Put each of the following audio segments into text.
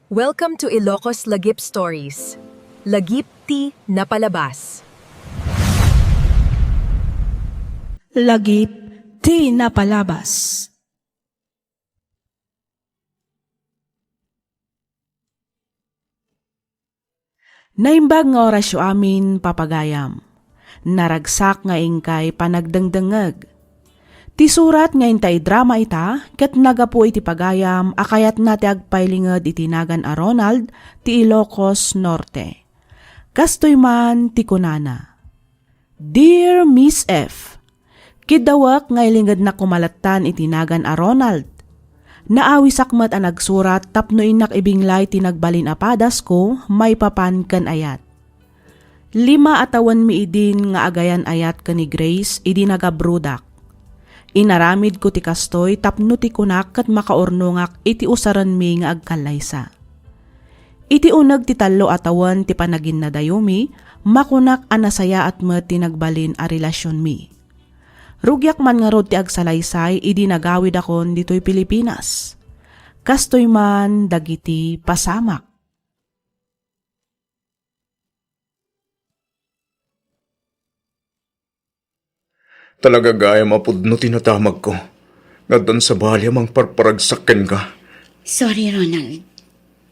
Welcome to Ilocos Lagip Stories. Lagip ti napalabas. Lagip ti napalabas. Naimbag nga orasyo amin papagayam. Naragsak nga ingkay panagdangdangag. Ti surat nga intay drama ita, ket nagapu iti pagayam, akayat na ti agpailingad itinagan a Ronald, ti Ilocos Norte. Kastoy man ti kunana. Dear Miss F, kidawak nga ilingad na kumalatan itinagan a Ronald. Naawi sakmat ang nagsurat tapno inak ibinglay tinagbalin apadas ko, may papan kan ayat. 5 atawan mi idin nga agayan ayat ka ni Grace, idi nagabrudak. Inaramid ko ti kastoy tapno ti kunak kat makaornongak iti usaran mi nga agkalaysa. Iti unag ti 3 atawan ti panagin na dayumi, makunak anasaya at met tinagbalin a relasyon mi. Rugyak man nga rod ti agsalaysay, idi nagawid akon dito'y Pilipinas. Kastoy man dagiti pasamak. Talaga gaya mapudno tinatamag ko. Ngaddan sa bali amang parparagsaken ka. Sorry, Ronald.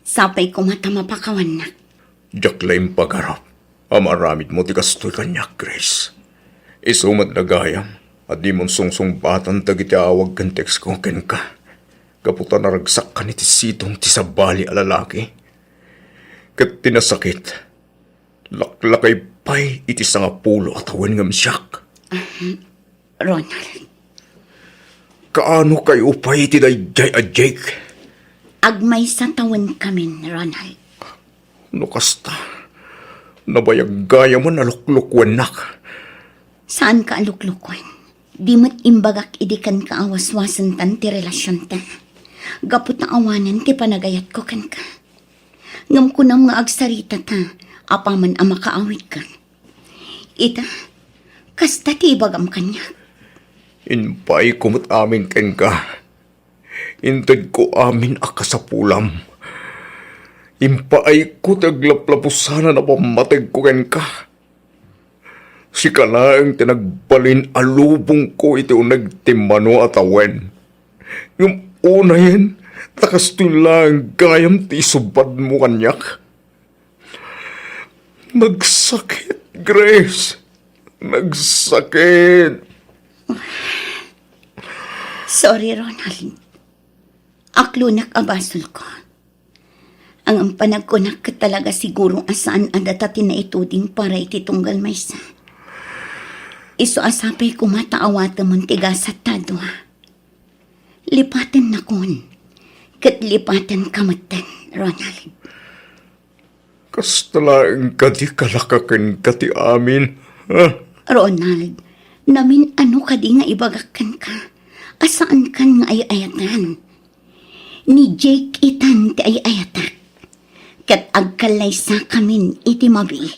Sapay ko mata mapakawan na. Jaklaim pagarap. Amaramid mo ti kastoy kanyak, Grace. Isumat na gayam. At di mong sungsung batan tagiti awag kan text ko ken ka. Kaputa naragsak ka ni ti sitong ti sabali a lalaki. Kat tinasakit. Laklakay pay iti sangapulo at awen ngam siyak. Ronald, Kaano kayo pa iti dayjay a Jake? agmay sa tawan kamin, Ronald. No kasta. Nabayag gaya mo naluklukwan nak. Saan ka aluklukwan? Di mo't imbagak idikan ka awaswasan tan ti relasyon ta. Gapot na awanan ti panagayat ko kan ka. Ngam ko na mga agsarita ta, apaman ang makaawit ka. Ita, kasta ti ibagam kanya. Inpay kumot amin ken ka. Intad ko amin akasapulam. Impaay ko taglaplapusana na pamatag ko ken ka. Si kalaang tinagbalin alubong ko iti nagtimano at awen. Yung una yan, takas lang gayam ti subad mo kanyak. Nagsakit, Grace. Nagsakit. Sorry, Ronald. Aklunak abasol ko. Ang panagkunak ka talaga siguro asaan adatatin na ituding para ititunggal maysa. Iso asapay kumataawata mong tiga sa tado ha. Lipatan na kun. Kat lipatan kamatan, Ronald. Kastalaang kadi kalakakan kati amin. Ha? Ronald, namin ano ka di nga ibagakan ka. Asaan kan nga ay-ayatan. Ni Jake itan ti ay-ayatak. Kat agkalay sa kamin iti mabi.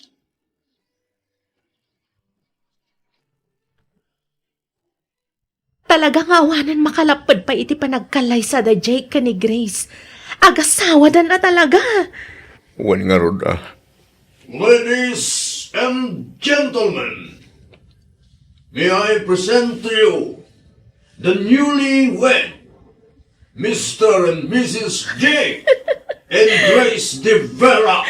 Talagang awanan makalapad pa iti panagkalay sa da Jake ka ni Grace. Agasawa dan na talaga. Wan nga roda. Ladies and gentlemen, may I present to you the newlywed Mr. and Mrs. J. and Grace De Vera.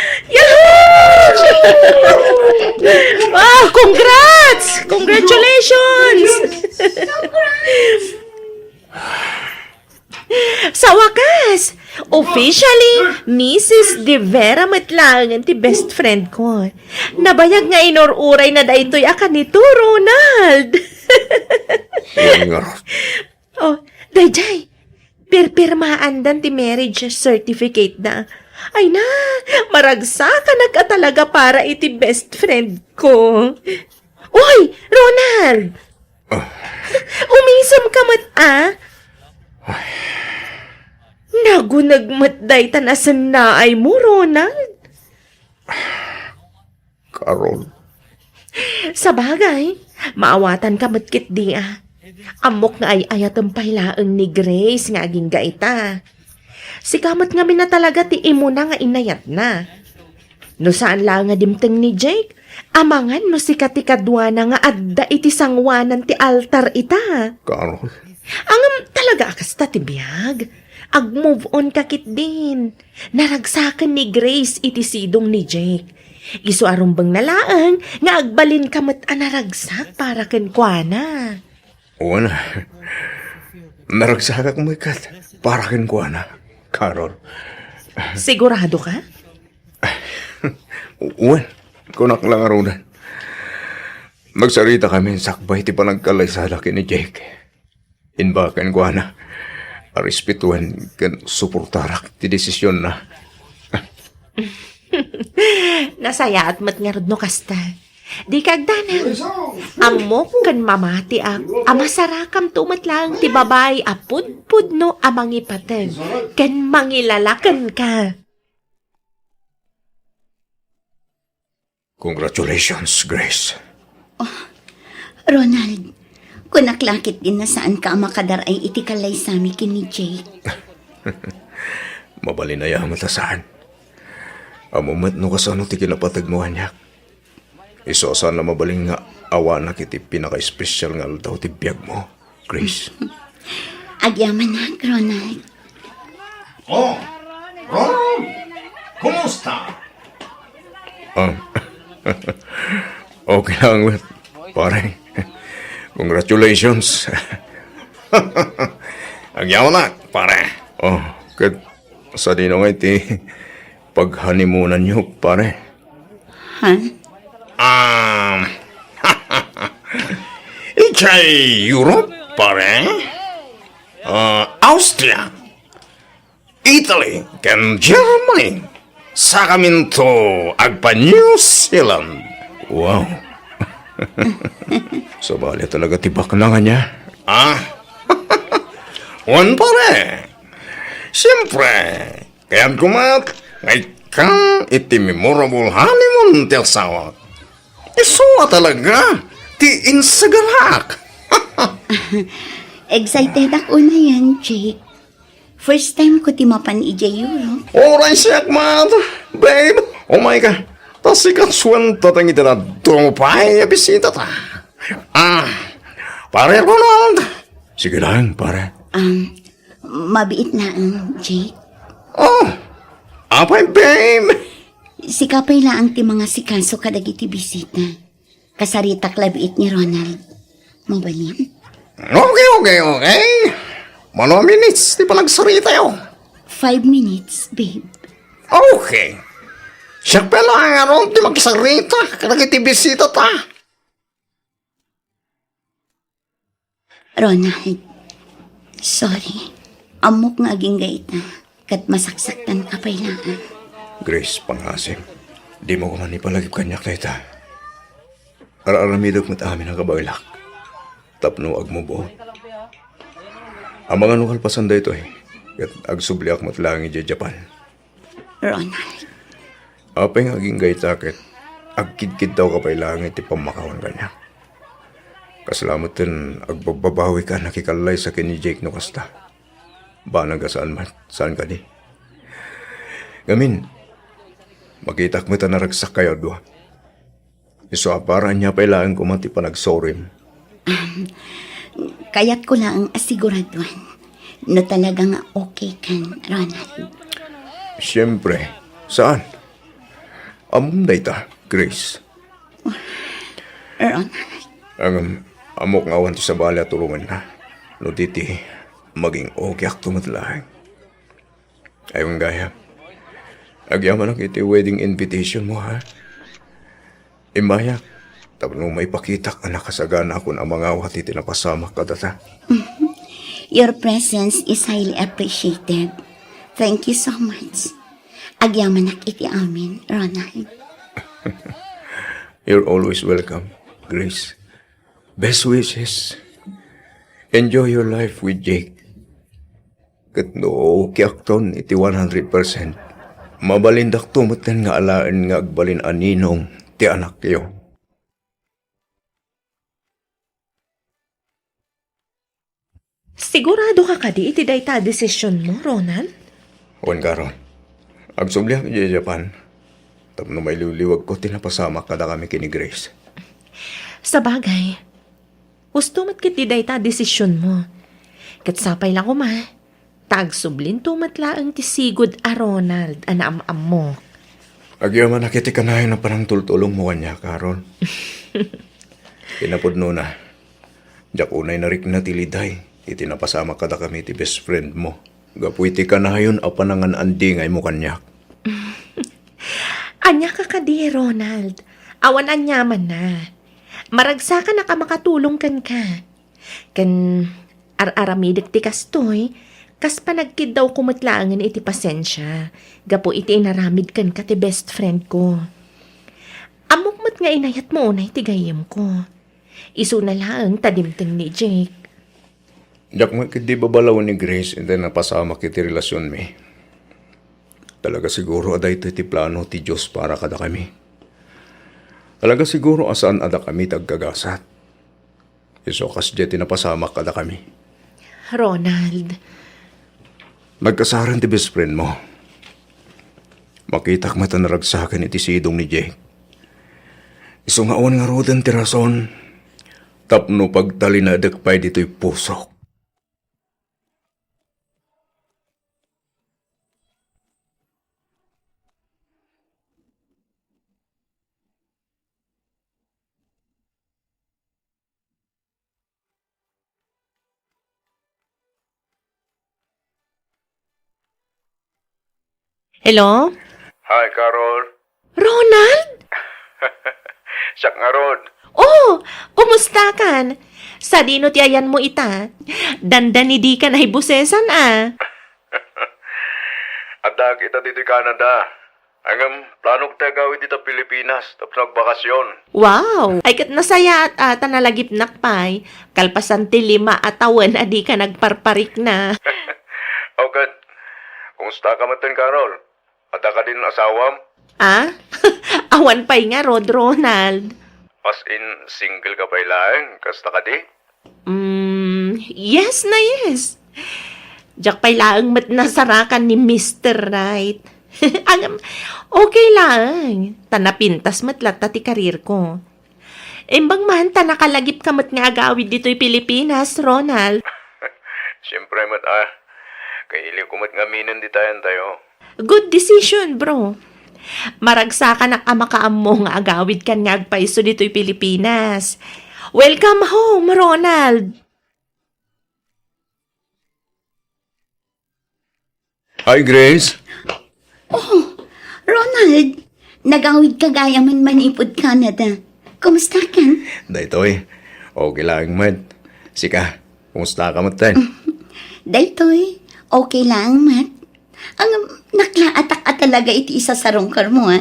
Wow! Congrats! Congratulations! Sa wakas, officially, Mrs. De Vera matlangan ti best friend ko. Nabayag nga inururay na daytoy akan nito, Ronald. Wan nga roda. Oh, dayjay, pirpirmaan dan ti marriage certificate na. Ay na, maragsakan na ka talaga para iti best friend ko. Uy, Ronald! Umisam ka mat, ah? Nagunagmatday tanasan na ay mo, Ronald. Carol. Sa bagay, maawatan ka matkit di, ah. Amok nga ay ayatong pailaang ni Grace nga aging gaita. Si kamot nga na talaga ti imo na nga inayat na. No saan lang nga dimteng ni Jake, amangan no si katikadwa na nga adda iti sangwanan ti altar ita. Carol, Angam talaga akas ta ti biyag. Ag-move on kakit din. Naragsakan ni Grace iti sidong ni Jake. Isu arumbang nalaang nga agbalin kamat anaragsak para ken kuana. una. Naragsakak mo ikat. Para kin ko na, Carol. Sigurado ka? Uwan, kunak lang arunan. Magsarita kami sakbay ti panagkalay sa laki ni Jake. Inbakan ko na. Arespetuhan kan suportarak ti desisyon na. Nasaya at matngarod no kasta. Di kagdanan. Amok kan mamati amasarakam tumatlang ti babay apud-pud no amang ipatag. Kan mangilalakan ka. Congratulations, Grace. Ronald, kunaklakit din na saan ka makadaray iti kalay sami kini Jake. Mabalinaya matasaan. Amumat no kasano ti kinapatag mo hanyak. Isosan na mabaling nga awa na kiti pinaka-espesyal nga daw ti biyag mo, Grace. Agyaman na, Ronald. Oh, Ronald! Kumusta? Okay lang, pare. Congratulations. Agyaw na, pare. Oh, kat sa dino nga iti paghanimunan niyo, pare. Ha? Ikay Europe, pare. Austria, Italy, kan Germany. Sa kamin to, agpa New Zealand. Wow. Sabali talaga tibak na nga niya. Wan pare. Siyempre, kaya't kumat, ngay kang iti memorable honeymoon ti asawa. Isuwa talaga, ti insagarak. Excited ako na yan, Jake. First time ko timapan ija Europe. Oray siyak, mat. Babe, oh my God. Tasikat suwanta tang iti na dumupay bisita ta. Pare Ronald. Sige lang, pare. Mabiit na ang Jake. Oh, apay, babe. Sikapay lang ti mga sikaso kadagiti bisita. Kasarita klabiit ni Ronald. Mabalin? Okay. Mano minutes, di pa nagsarita yun. 5 minutes, babe. Okay. Siya pala nga ron, di magsarita. Kadagiti bisita ta. Ronald, sorry. Amok nga aging gaita. Kat masaksaktan ka pa ilangan. Grace, pangasim. Di mo ko man ipalagip kanyak na ita. Araramidok mo't amin ang kabailak. Tapno agmubo. Ang mga nukalpasan da ito kat agsubliak mo't lang i Japan. Ronald, Apay nga aging gaitakit. Agkidkid daw kapailangan iti pamakawan kanya. Kasalamat din agbababawi ka nakikalay sa kini Jake no kasta. Banag ka saan man, saan ka di. Gamin, makitak mo ta naragsak kayo doon. Iso aparan niya pailangan ko mati pa nagsorim. kaya't ko lang ang asiguraduan na talagang okay kan, Ronald. Siyempre, saan? Amum na ita, Grace. Ronald, Ang amok nga awan ti sa bala tulungan na. No titi, maging okay ak tumatlaang. Ayong gaya. Agyaman ang iti wedding invitation mo, ha? Imayak, tapos may pakitak na nakasagana ako na mga awat iti napasama ka data. your presence is highly appreciated. Thank you so much. Agyamanak iti amin, Ronald. You're always welcome, Grace. Best wishes. Enjoy your life with Jake. Kat no, kiakton iti 100%. Mabalindak tumutan nga alaan nga agbalin aninong ti anak kayo. Sigurado ka kadi iti dayta desisyon mo, Ronald? Wan karon. Agsumli ako di Japan. Tapno may liwliwag ko tinapasama kada kami kini Grace. Sa bagay, gusto mat kiti dayta desisyon mo. Katsapay lang ko ma. Tagsublin tumatla ang tisigod a Ronald, anaam-am mo. Agyaman nakiti kanayon na parang tultulong mo kanya, Karon. Pinapudno na. Diyak unay narik na tiliday. Itinapasama kada kami ti best friend mo. Gapuiti kanayon a panangan andingay mo kanyak. Anya ka kadi, Ronald. Awan anyaman na. Maragsa ka na ka makatulong kan ka. Kan ar-aramidik ti kastoy, kas panagkid daw kumatlaangan iti pasensya. Gapo iti inaramid kan ka ti best friend ko. Amukmat nga inayat mo unay ti gayem ko. Isu na lang tadimteng ni Jake. Diyak mo kiti babalaw ni Grace and then napasama kiti relasyon mi. Talaga siguro aday ito iti plano ti Diyos para kada kami. Talaga siguro asaan ada kami tagkagasat. Iso kas di tinapasama kada kami. Ronald, Nagkasaran ti best friend mo. Makitak mata naragsakan iti sidong ni Jake. Iso nga awan nga rodan ti rason. Tapno pagtali na adagpay dito'y pusok. hello? Hi, Carol. Ronald? Siyak nga Rod. Oh, kumusta kan? Sa dino ti ayan mo ita? Dandan di ka na ibusesan ah. Adag ita dito Canada. Hanggang planong tayo gawin dito Pilipinas. Tapos nagbakasyon. Wow! Ay kat nasaya at ata nalagip nakpay. Kalpasan ti 5 atawan adi ka nagparparik na. Oh, good. Kumusta ka man Carol? Ada ka din asawam? Ah? Awan pa'y nga Rod Ronald. As in, single ka pa ilang? Kasta ka di? Yes na yes. Diyak pa'y laang mat nasarakan ni Mr. Right. Okay lang. Tanapintas matlat ti karir ko. Imbang man ta nakalagip ka mat nga agawid dito'y Pilipinas, Ronald. Siyempre mat Kailiw ko mat ngaminan di tayo. Good decision, bro. Maragsa ka na kamakaam mo nga agawid kan nga agpaiso dito'y Pilipinas. Welcome home, Ronald. Hi, Grace. Ronald, nagawid ka gaya man manipod Canada. Kumusta ka? Daytoy. Okay lang, mat. Sika, kumusta ka mat Daytoy, okay lang, Mat. Ang naklaatak at talaga iti isa sa rongkar mo, ha?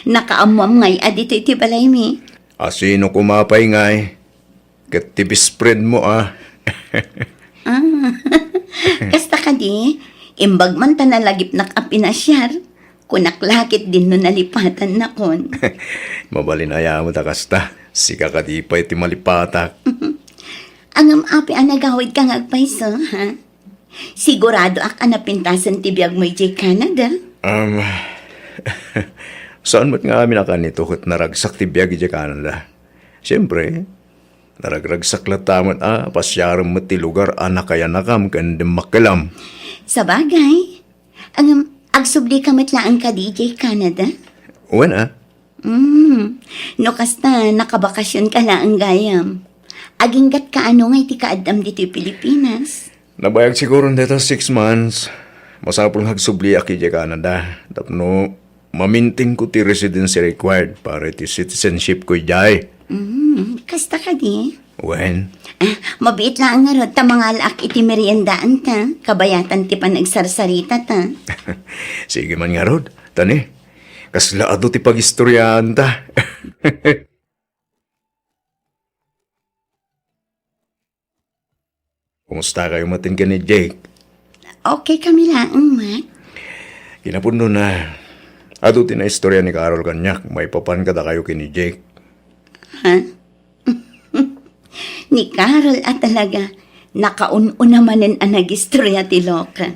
Nakaamuam ngay adito iti balay mi. Sino kumapay nga Kat tibis friend mo Kasta ka di, imbag man ta nalagip nakapinasyar, kunaklakit din no nalipatan na kon. Mabalinaya mo ta kasta. Sika ka di pa iti malipatak. Ang api ang nagawid ka ngagpaiso, ha? Sigurado ak anapintasan ti biyag mo iti Canada. Saan mo't nga amin akan nito kat naragsak ti biyag iti Canada? Siyempre, naragragsak latamat pasyaram mo ti lugar kaya nakam kandang makalam. Sa bagay, ang agsubli ka matlaan ka di iti Canada? Uwan No kasta nakabakasyon ka lang ang gayam. Aginggat ka ano nga iti kaadam dito Pilipinas. Nabayag siguro dito 6 months. Masapul hagsubli aki di Canada. Tapno, maminting ko ti residency required para ti citizenship ko jay. Kasta ka di? When? Mabiit lang nga rod ta mga laak iti meriendaan ta. Kabayatan ti panagsarsarita ta. Sige man nga Rod. Tani, kaslaado ti pagistoryahan ta. Kumusta kayo matin ka ni Jake? Okay kami lang, Mat. Kinapuno na. Ado ti na istorya ni Carol kanyak. May papan kada kayo kini Jake. Ni Carol at talaga, nakaun-unamanin ang nagistorya ti Loka.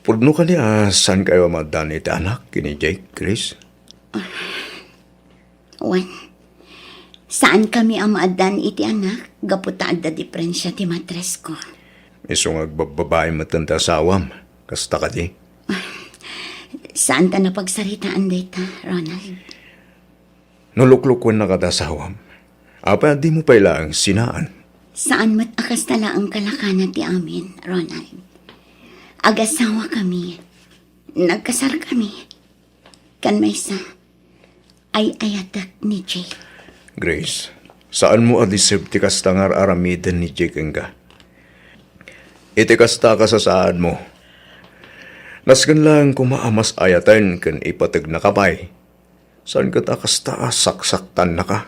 Pudno ka niya, saan kayo madan iti anak kini Jake, Grace? Wan, saan kami ang maadan iti anak? Gaputa da diferensya ti matres ko. Isong agbababae matanda sawam, kasta ka di. Saan ta napagsaritaan data, Ronald? Nuluklukwan na kada sawam. Apa di mo paila ang sinaan? Saan mat akas tala ang kalakanan ti amin, Ronald? Agasawa kami. Nagkasar kami. Kan may sa ay ayatak ni Jake. Grace, saan mo adisip ti kasta nga aramidan ni Jake nga? Iti kasta ka sa saan mo. Nasgan lang kumaamas ayatan kan ipatag na kapay. Saan ka ta kasta saksaktan na ka?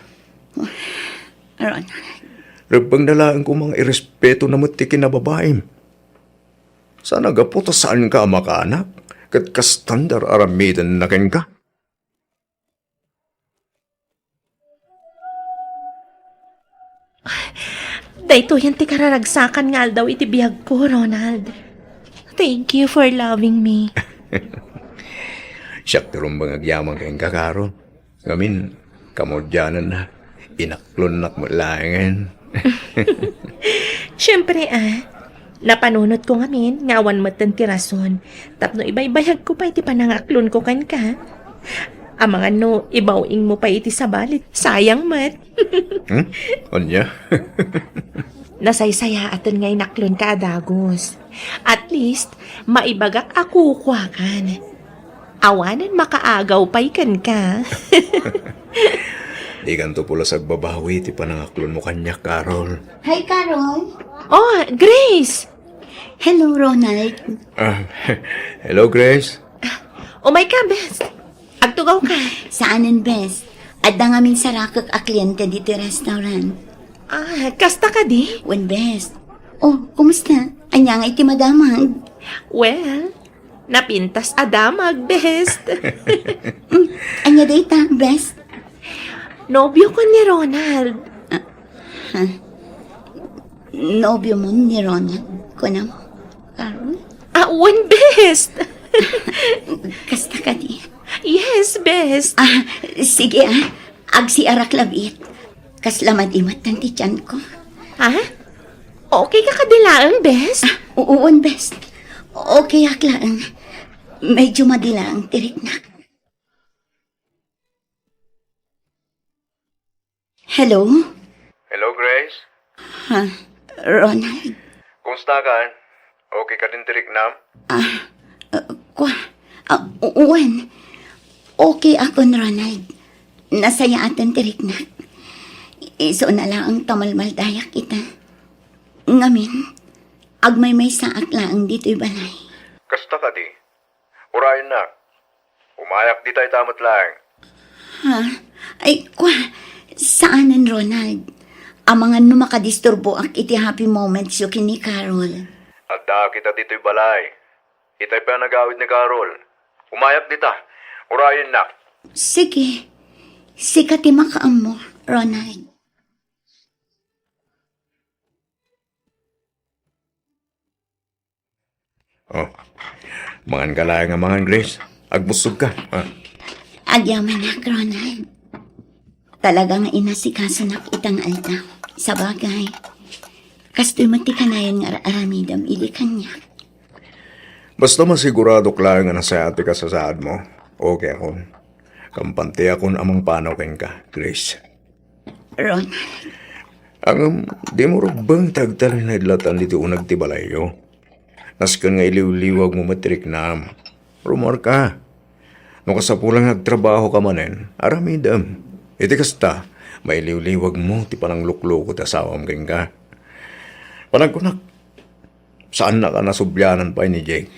Ronald, Rebang na lang ko mga irespeto na mo't ti kinababaim. Sana gaputa saan ka makaanak, kat kastandar aramidan na ken ka. Dayto yan ti kararagsakan nga daw iti biyag ko, Ronald. Thank you for loving me. Siyak turong bangagyaman ken ka karon. Ngamin, kamodyanan na, inaklon nak mo langan. Siyempre napanunot ko ngamin, ngawan matan ti rason. Tapno ibay-bayag ko pa iti panangaklon ko kan ka. Ang mga no, ibawing mo pa iti sabalit. Sayang mat. Onya? Nasaysaya aton nga inaklon ka adagos. At least, maibagak ako kwakan. Awanan makaagaw pa'y kan ka. Di kanto pula sagbabawi, ti panangaklon mo kanya, Carol. Hi, Carol. Oh, Grace! Hello, Ronald. Hello, Grace. Oh my God, best. Agtugaw ka. Saanan, best? Adda nga min sarakak a kliyente dito restaurant. Kasta ka di? Wen, best. Oh, kumusta? Anya nga iti madamag. Well, napintas adamag, best. Anya data, best? Nobyo ko ni Ronald. Nobyo mo ni Ronald. Kunam, Carol? One best. Kasta ka di. Yes, best. Sige agsi arak labit. Kaslamad imat ng tiyan ko. Okay ka kadilaan, best? Uwan, best. Okay aklaan. Medyo madilang tirik na. Hello? Hello, Grace. Ronald? Kumusta ka? Okay ka din tirik na? Uwan. Okay ako, Ronald. Nasaya atan tirik na. Iso na lang ang tamalmaldayak kita. Ngamin, agmay may saak lang dito'y balay. Kasta ka di. Urayan na. Umayak di tayo tamat lang. Ay, saanan, Ronald? Ang mga numakadisturbo ak iti happy moments yung kini Carol. Adda kita dito'y balay. Itay pa nagawid ni Carol. Umayak di ta. Urayan na. Sige. Sikati makaam mo, Ronald. Oh, mangan ka lang nga mangan, Grace. Agbusog ka. Agyaman na, Ronald. Talagang inasikaso na itang alta. Sa bagay. Kasto'y matikanayan nga aramidam ili kanya. Basta masigurado lang nga nasa ate ka sa saad mo. Okay ako. Kampante akong amang panaw ken ka, Grace. Ronald. Ang di mo rubang tagtal na idlatan dito unag ti balayo. Naskan nga iliw-liwag mo matrik na. Rumor ka. No kasapulang nagtrabaho ka manen, aramidam. Iti kasta, may liw-liwag mo ti panang luklukot asawam ken ka. Panagkunak, saan na ka nasubyanan pa ni Jake?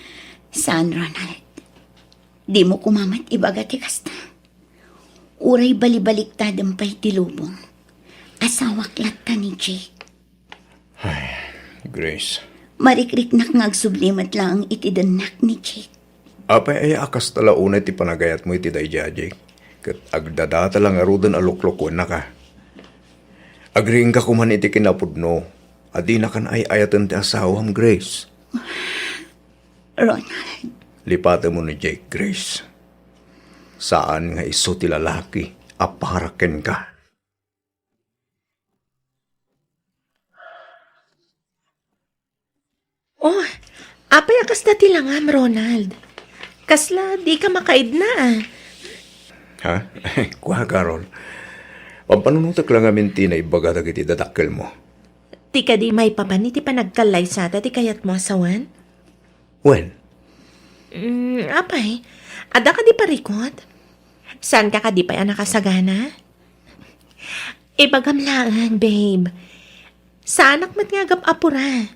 Saan, Ronald? Di mo kumamat ibagati kasta. Uray balibaliktad ang pa'y tilubong. Asawak latta ni Jake. Grace. Marikrik nak ngagsublimat lang ang itidanak ni Jake. Apay ay akas talauna ti panagayat mo iti dayja, Jake. Kat agdadata lang arudan aluklokon na ka. Agriing ka kuman iti kinapudno. Adi na kan ay ayatan ti asawam, Grace. Ronald, Lipatan mo ni Jake, Grace. Saan nga iso ti lalaki, aparaken ka. Oh, apay akas na tilangam, Ronald. Kasla, di ka makaid na ah. Ha? Kuha, Carol. Pampanunutak lang amin ti na ibaga dagiti dadakkel mo. Ti ka di may papaniti pa nagkalay sa ti kayat mo asawan? When? Apay, ada ka di parikot? Saan ka di pa yan nakasagana? Ibagamlaan, babe. Sa anak mat nga apura.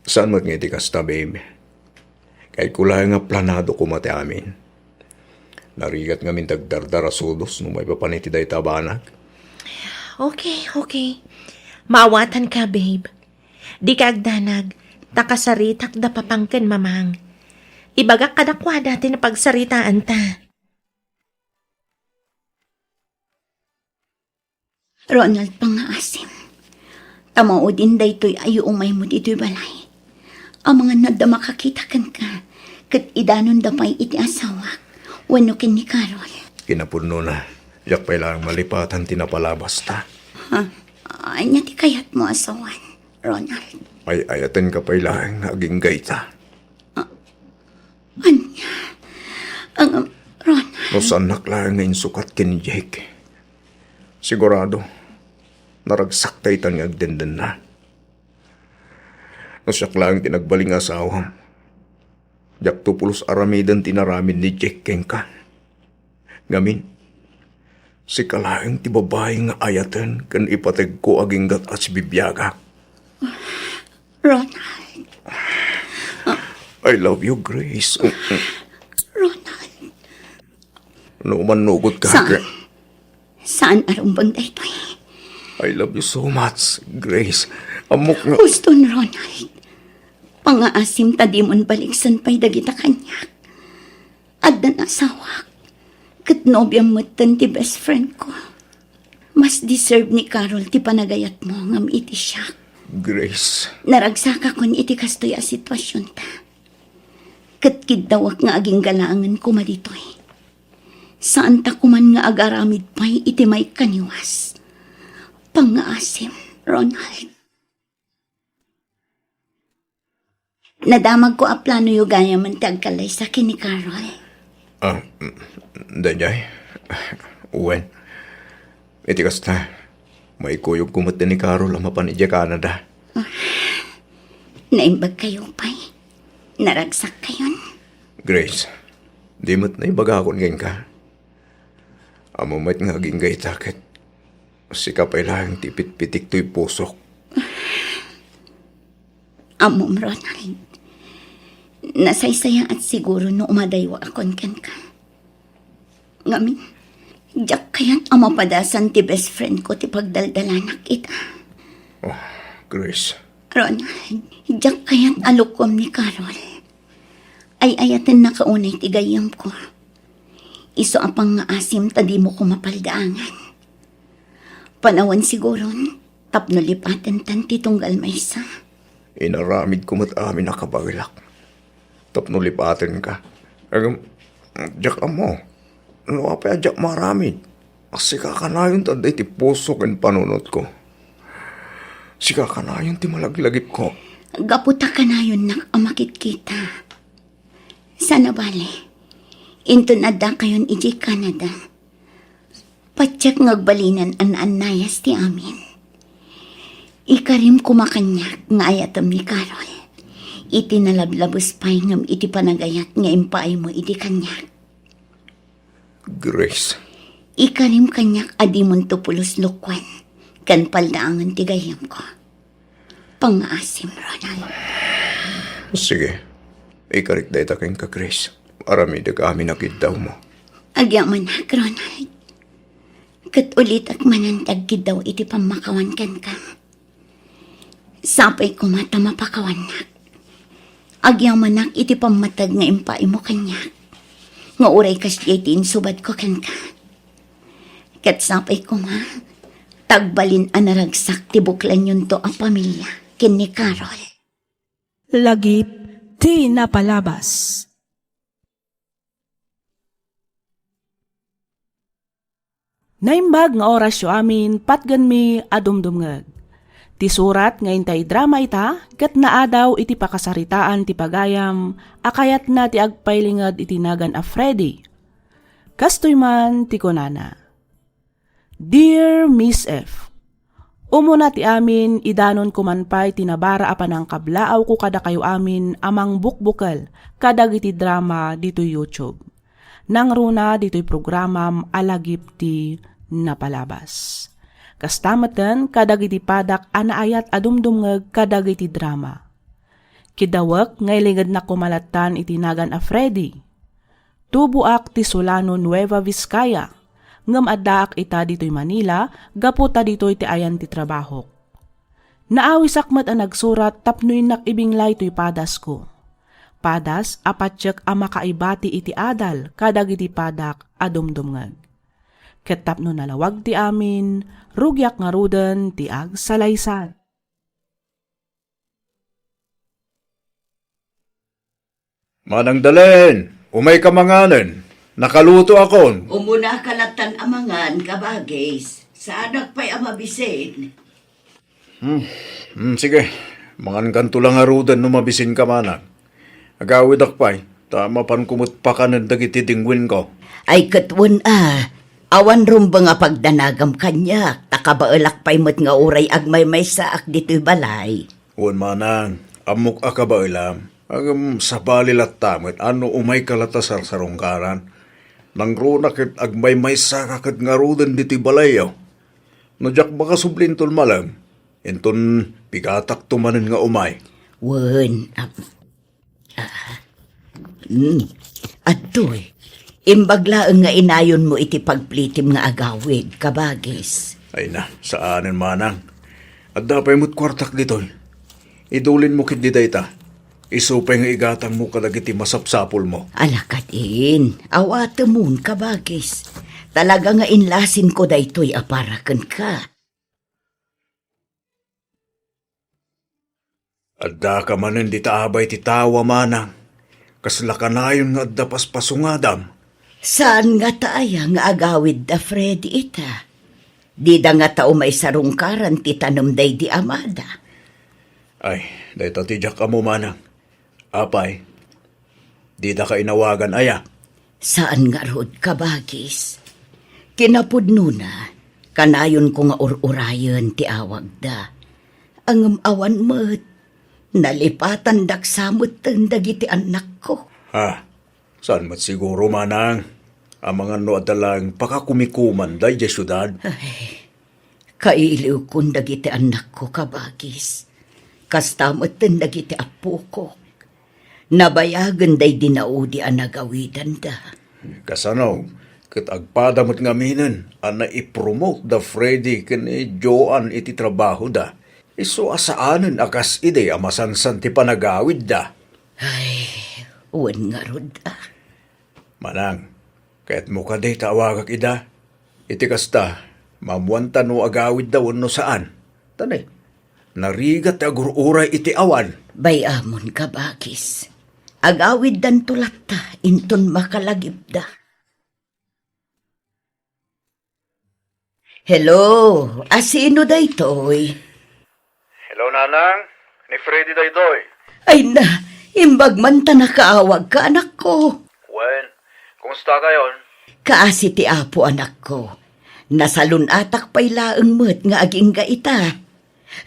Saan mat nga ti kasta, babe? Kay kulay nga planado ko mati amin. Narigat nga min tagdardara sudos no may papaniti day tabanag. Okay. Mawatan ka, babe. Di ka agdanag, takasaritak da papangken mamang. Ibagak kadakwa dati na pagsaritaan ta. Ronald pangaasim. Tamao din daytoy ayo umay mo dito'y balay. Ang mga nadda makakitakan ka, kat idanon da pa'y iti asawak. Wano kin ni Carol. Kinapuno na. Yak pa ilang malipatan tinapalabas ta. Ha? Anya ti kayat mo asawan, Ronald. Ay ayaten ka pa ilang aging gayta. Anya? Ronald. No sanak lang nga insukat kin ni Jake. Sigurado, naragsak tayo tan nga agdenden na. No siyak lang tinagbaling asawam. Jak tupulos aramidan tinaramid ni Jake keng ka. Ngamin, si kalaeng ti babae nga ayaten kan ipateg ko aging gat at si bibiyaga. Ronald. I love you, Grace. Ronald. No manugot ka. Saan? Saan arumbang daytoy? I love you so much, Grace. Amok na... Huston, Ronald. Pangaasim ta di mon baliksan pa'y dagita kanyak. Adda na asawak. Kat nobyang matan ti best friend ko. Mas deserve ni Carol ti panagayat mo ngam iti siya. Grace. Naragsaka kon iti kastoy a sitwasyon ta. Kat kidawak nga aging galangan ko maditoy. Saan ta kuman nga agaramid pa'y iti may kaniwas. Pangaasim, Ronald. Nadamag ko a plano yung gaya man tagkalay sa akin ni Carol. Danyay. Uwen. Itikas na. May kuyog kumot ni Carol ang mapanidya Canada. Naimbag kayo pa'y. Naragsak kayon. Grace, di mo't na ibagakon ngayon ka. Amamait nga aging gay takit. Si kapay lang tipit-pitik to'y pusok. Amom, Ronald. Nasaysaya at siguro no umadaywa akon kan ka. Ngamin, jak kayan ang mapadasan ti best friend ko ti pagdaldalanak kita. Oh, Grace. Ronald, jak kayan alukom ni Carol. Ay ayaten na kaunay ti gayam ko. Iso apang nga asim tadi mo ko mapaldaangan. Panawan siguro, tapno lipaten tan ti tunggal maysa. Inaramid ko mat amin nakabagilak. Tapno lipatin ka. Diyak mo. Ano pa diyak maramid? Kasi kakanayon taday ti puso ken panunot ko. Si kakanayon ti malaglagip ko. Gaputa ka na yun na amakit kita. Sana bale. Inton adda kayon iji Canada. Patyak ngagbalinan an anayas ti amin. Ikarim kumakanyak nga ayatam ni Carol. Iti nalablabos pa'y ngam iti panagayat nga impaay mo iti kanyak. Grace. Ikarim kanyak adi mon tupulos lukwan. Kan paldaangan ti gayam ko. Pangaasim, Ronald. Sige. Ikarik day takin ka, Grace. Aramida ka amin nakid daw mo. Agyaman na, Ronald. Kat ulit at manantag daw iti pamakawan kan ka. Sapay ko mata mapakawan na. Agyaman na iti pamatag nga impaay mo kanya. Nga uray kas iti subad ko kan ka. Kat sapay ko ma, tagbalin anaragsak ti buklan yun to ang pamilya kin ni Carol. Lagip ti napalabas. Naimbag nga oras yu amin patgan mi adumdumngag. Ti surat nga intay drama ita, ket naadaw iti pakasaritaan ti pagayam, akayat na ti agpailingad itinagan a Freddy. Kastoy man ti kunana. Dear Miss F, umuna ti amin idanon kumanpay tinabara apan ang kablaaw ko kada kayo amin amang bukbukal kadag iti drama dito YouTube. Nang runa dito'y programam alagip ti napalabas. Kastamatan kadag iti padak anaayat adumdumngeg kadag iti drama. Kidawak ngaylingad na kumalatan itinagan a Freddy. Tubuak ti Solano Nueva Vizcaya. Ngam addaak ita dito'y Manila, gaputa dito'y ti ayan ti trabaho. Naawisak mat ang nagsurat tapnoy nakibinglay to'y padas ko. Padas apatsyak a makaibati iti adal kadag iti padak adumdumngeg. Ket tapno nalawag ti amin, rugyak nga ruden ti agsalaysan. Manang dalen, umay kamanganen. Nakaluto akon. Umuna kalatan amangan kabagis. Sa anak pa'y amabisin. Sige, mangan kanto lang arudan no mabisin ka manang. Agawid akpay, tama pan kumot pa ka ng dagiti dingwin ko. Ay katwan awan rumba nga pagdanagam kanya. Takabaelak pa'y mat nga uray agmay may saak dito'y balay. Uwan manang, amok aka ba ilam? Agam sa balilat tamit, ano umay kalata sarungkaran. Nang runa kit agmay may sakakit nga rudan dito'y balayaw. No jak baka sublintol malang, enton pigatak tumanin nga umay. Wen, Adoy, imbaglaan nga inayon mo iti pagplitim nga agawid, kabagis. Ay na, saanin manang. At dapay mo't kwartak dito'y. Idulin mo kit diday ta. Isupay nga igatang mo kadagiti masapsapol mo. Alakatin, awata moon, kabagis. Talaga nga inlasin ko daytoy aparakan ka. Adda ka manin di taabay ti tawa manang. Kaslakanayon nga adda paspasungadam. Saan nga taaya nga agawid da Freddy ita? Di da nga tao may sarungkaran ti tanom day di amada. Ay, dahito ti jak mo manang. Apay, di da ka inawagan aya. Saan nga rod kabagis? Kinapudno na, kanayon ko nga ururayon ti awag da. Ang awan mo't, nalipatan daksamot dagiti anak ko. Ha, saan mat siguro manang? Ang mga no adalang pakakumikuman day di syudad. Kailiw kong dagiti anak ko kabagis. Kastamot dagiti apo ko. Nabayagan day dinaudi ang nagawidan da. Kasanaw, kat agpadamot nga minan, ang naipromote da Freddy kani Joan iti trabaho da. Iso asaanan akas ide amasansan ti panagawid da. Ay, uwan nga rod da. Manang, kaya't mo ka day tawagak ida. Iti kasta, mamuanta no agawid daw no saan. Tanay, narigat agururay iti awan. Bayamon kabagis. Agawid dan tulata, inton makalagip da. Hello, asino da itoy? Hello, Nanang. Ni Freddy daytoy. Ay na, imbag man ta nakaawag ka anak ko. Wen, kumusta kayon? Kaasi ti apo anak ko. Nasalun atak pa'y laeng met nga aging ita.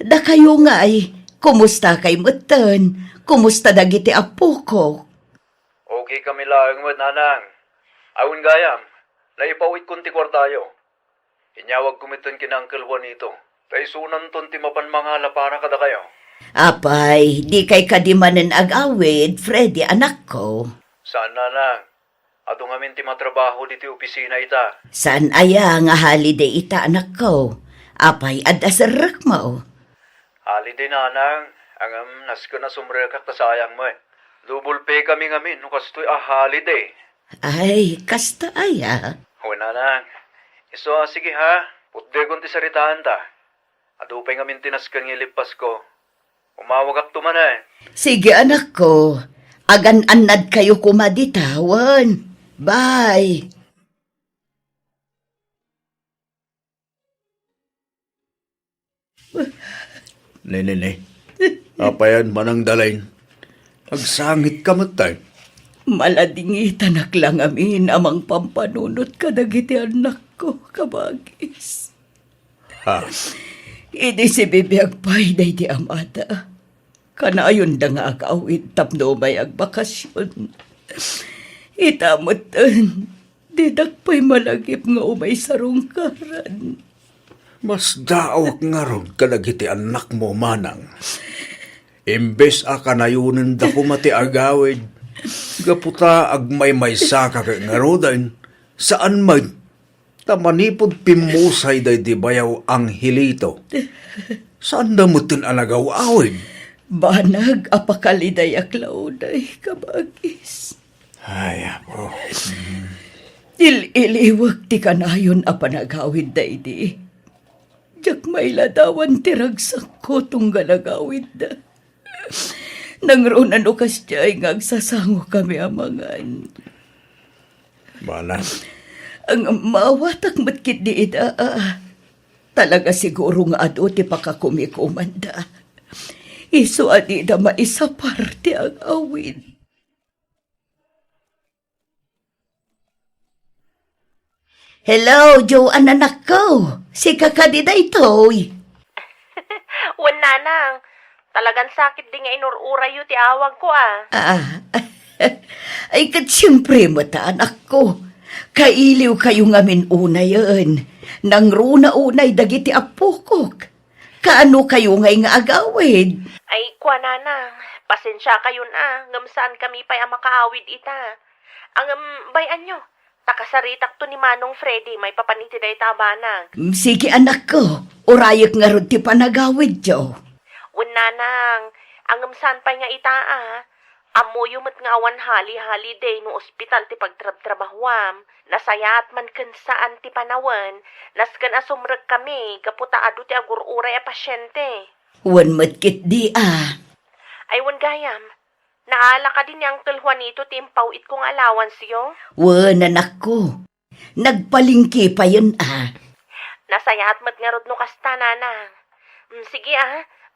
Da kayo nga ay, kumusta kay meten? Kumusta dagiti apo ko? Okay kami lang mo, Nanang. Awin gayam, naipawit kunti kwartayo. Inyawag kumiton kina Uncle Juanito. Tay sunan ton ti mapan mga para kada kayo. Apay, di kay kadimanen agawid, Freddy anak ko. Saan, Nanang? Adong amin ti matrabaho diti opisina ita. Saan aya nga holiday ita anak ko? Apay, adasarak mo. Holiday, Nanang. Ang nasko na sumrekak ta sayang mo eh. Double pay kami ngamin no kastoy a holiday. Ay, kasta aya. Huwag, Nanang. Iso, sige ha. Putde kong ti saritaan ta. Ado pa'y ngamin tinaskang ilipas ko. Umawag ak tuman eh. Sige anak ko, Agan anad kayo kumaditawan. Bye. Nene, apayan manang dalain. Agsangit ka matay. Maladingitan lang amin amang pampanunot ka dagiti anak ko, kabagis. Ha? Idi si bibiyag pay day di amata. Kanayon da nga agawid tapno may agbakasyon. Itamutan, didak pa'y malagip nga umay sarungkaran. Mas daawak nga ron kadagiti anak mo manang. Imbes a kanayunan da kumati agawid. Gaputa agmay saka ka nga rodan. Saan man? Tamanipod pimusay day di bayaw ang hilito. Saan da mutin alagaw awid? Banag apakaliday aklauday, kabagis. Ay, ako. Iliwag ti kanayon a panagawid day di. Diyak may ladawan ti ragsak ko tunggal agawid da. Nangrunan o kasyay ngagsasango kami amangan. Mana? Ang mawatak matkit di ida. Talaga siguro nga ado ti pakakumikumanda. Iso adi da maisaparte ang awid. Hello, Joan anak ko. Si kakadida itoy. Wan nanang, talagang sakit din nga inurura yu ti awag ko Ay kat siyempre mata anak ko. Kailiw kayo ngamin una yun. Nang runa unay dagiti apukok. Kaano kayo ngay nga agawid? Ay, kwa nanang, pasensya kayo ngamsaan kami pa'y makaawid ita. Ang bayan nyo, takasaritak to ni Manong Freddy, may papaniti day tabanag. Sige anak ko, urayak nga ron ti panagawid jo. Wan nanang, ang ngamsaan pa'y nga ita amo yumat nga awan hali-hali day no ospital ti pagtrab-trabahwam, nasayat man kan saan ti panawan, naskan asumrag kami, kaputa adu ti agururay a pasyente. Wan matkit di Ay wan gayam, naala ka din ni Uncle Juanito ti impawit kong allowance yo? Wan anak ko, nagpalingki pa yun Nasayat mat nga rod no kasta nanang. Sige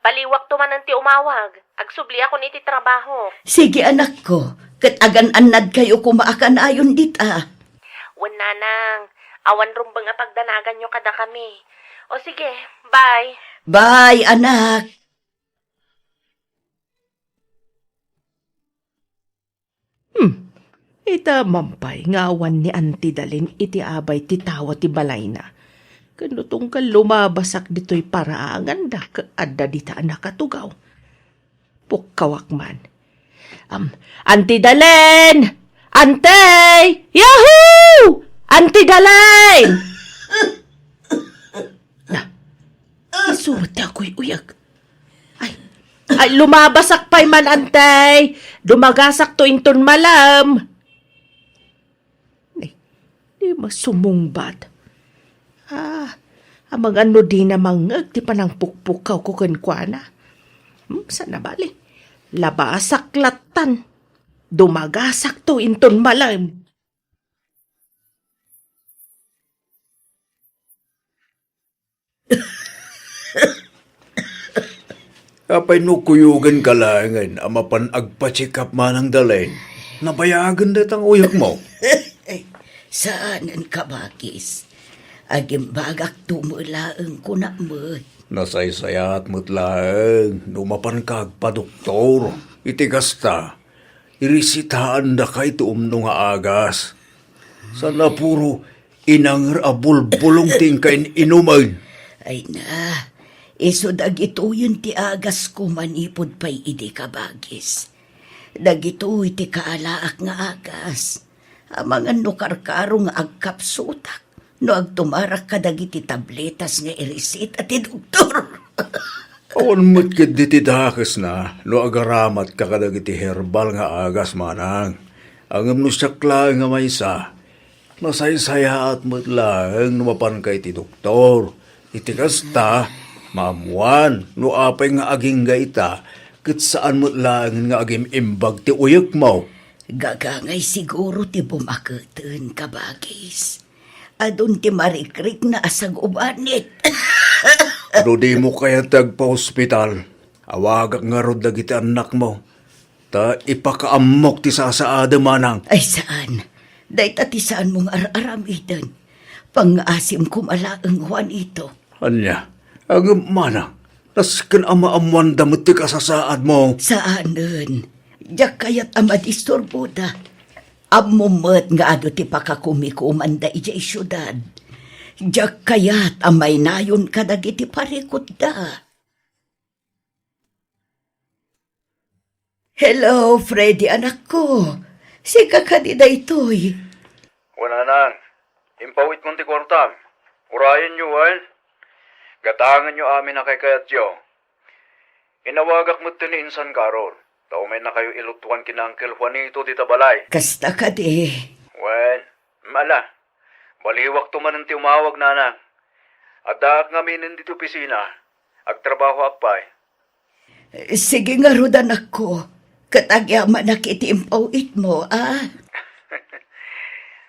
baliwak tumanan ti umawag, agsubli ako ni ti trabaho. Sige anak ko, kat agan-anad kayo kumaakan ayon dit Wan nanang, awan rumbang pagdanagan nyo kada kami. O sige, bye. Bye anak. Ita mampay ngawan ni Auntie Dalin iti abay ti tawa ti balay na. Kanutong ka lumabasak dito'y paraangan da adda dita nakatugaw. Pukkawak man. Auntie Dalin! Auntie! Yahoo! Auntie Dalin! Isumat ako'y uyag. Ay, lumabasak pa'y man, Auntie! Dumagasak to inton malam! Ay, di masumungbat. Amang ano di na mangag, di pa nang pukpukaw ko kankwana. Sana bali? Labasak latan. Dumagasak to inton malam. Apay no kuyugan kalangan, amapan agpatsikap manang dalain. Nabayagan datang uyak mo. Saanan ka bakis? Agimbagak tumulaang ko na mo. Nasaysayat mo't laeng, numapan ka agpa-doktor. Itigasta, irisitahan na kay tuumno nga agas. Sana puro inangir abulbulong tingkain inuman. Ay na, iso dagito yun ti agas ko manipod pa'y idi kabagis. Dagito iti kaalaak nga agas. Amang ano karkaro nga agkapsutak. No agtumarak ka dagiti tabletas nga irisit at doktor. Awan mo't kaditi dakas na, no agaramat ka kadagiti herbal nga agas manang. Ang amno sakla nga maysa, nasaysaya at mo't lang numapan kay ti doktor. Iti kasta, maamuan, no apay nga aging gaita, Kat saan mo lang nga agim imbag ti uyag mo? Gagangay siguro ti bumaketen kabagis. Adun ti marikrik na asag ubanit. Ano di mo kaya tagpa-hospital? Awagak nga rod dagiti anak mo. Ta ipakaamok ti sasaada manang. Ay saan? Day ti saan mong aramidan. Pangasim kumalaang Juanito. Anya, ang manang. Naskan ama-amuan damot ti kasasaad mo. Saanen? Diyak kayat amadisturbo da. Amumet nga ado ti pakakumikuman da ijay syudad. Diyak kayat amay nayon kadagiti parikot da. Hello, Freddy, anak ko. Sika ka di da ito'y. Wala nang. Impawit mong ti kwartam. Urayan nyo, gatangan nyo amin na kay kayatyo. Inawagak mo ni Insan Karol. Tao may na kayo ilutuan kina Uncle Juanito di tabalay. Kasta ka di. Wen, mala. Baliwak tumanan ti umawag nanang. At daak ngamin dito pisina. Agtrabaho akpay. Sige nga rod, anak ko. Katagyaman na kitimpawit mo,